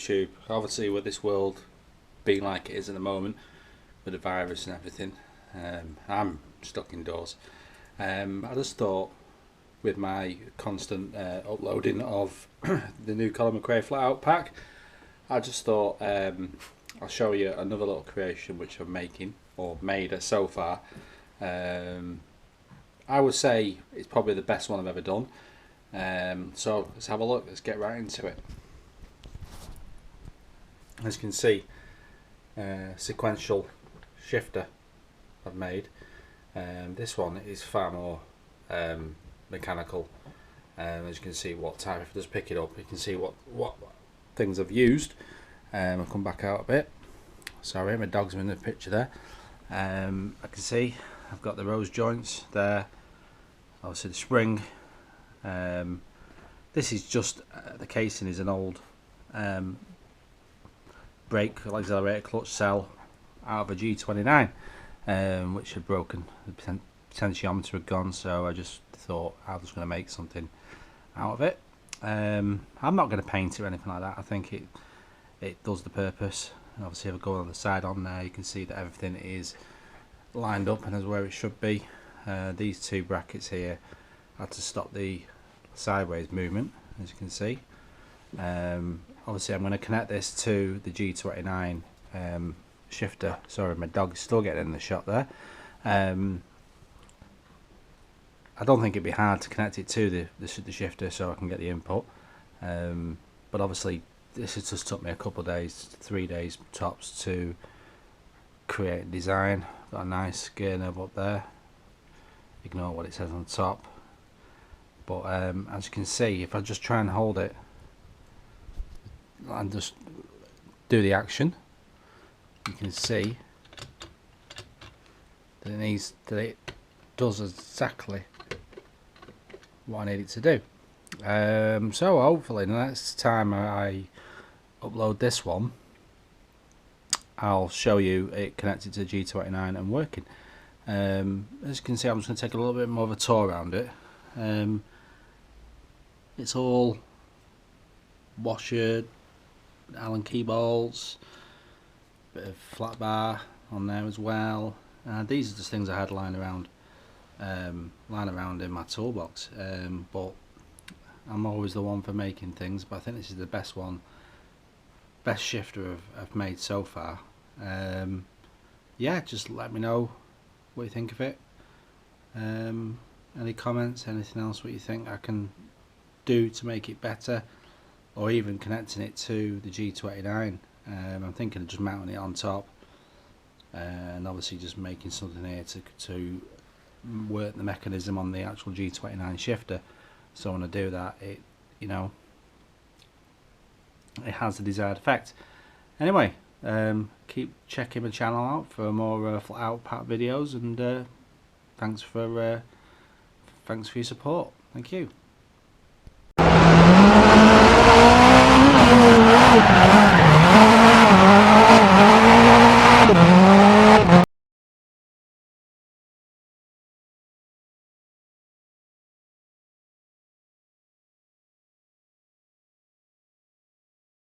YouTube. Obviously with this world being like it is at the moment, with the virus and everything, I'm stuck indoors. I just thought, with my constant uploading of the new Colin McRae flat out pack, I just thought I'll show you another little creation which I'm making, or made so far. I would say it's probably the best one I've ever done. So let's have a look, let's get right into it. As you can see, sequential shifter I've made. This one is far more mechanical. As you can see what type, if I just pick it up, you can see what things I've used. I'll come back out a bit. Sorry, my dog's in the picture there. I can see I've got the rose joints there, obviously the spring. This is just the casing is an old brake accelerator clutch cell out of a G29, which had broken. The potentiometer had gone, so I just thought I was going to make something out of it. I'm not going to paint it or anything like that. I think it does the purpose. And obviously if I go on the side on there, you can see that everything is lined up and is where it should be. These two brackets here are to stop the sideways movement, as you can see. Obviously I'm going to connect this to the G29 shifter. Sorry, my dog's still getting in the shot there. I don't think it'd be hard to connect it to the shifter so I can get the input, but obviously this has just took me a couple of days, 3 days tops, to create a design. Got a nice gear knob up there, ignore what it says on top, but as you can see, if I just try and hold it and just do the action, you can see that it does exactly what I need it to do. So hopefully the next time I upload this one, I'll show you it connected to the G29 and working. As you can see, I'm just going to take a little bit more of a tour around it. It's all washer, Allen key bolts, bit of flat bar on there as well. These are just things I had lying around in my toolbox, but I'm always the one for making things, but I think this is the best shifter I've made so far. Yeah, just let me know what you think of it. Any comments, anything else what you think I can do to make it better, or even connecting it to the G29. I'm thinking of just mounting it on top, and obviously just making something here to work the mechanism on the actual G29 shifter. So when I do that, it has the desired effect. Anyway, keep checking my channel out for more flat out pack videos, and thanks for your support. Thank you.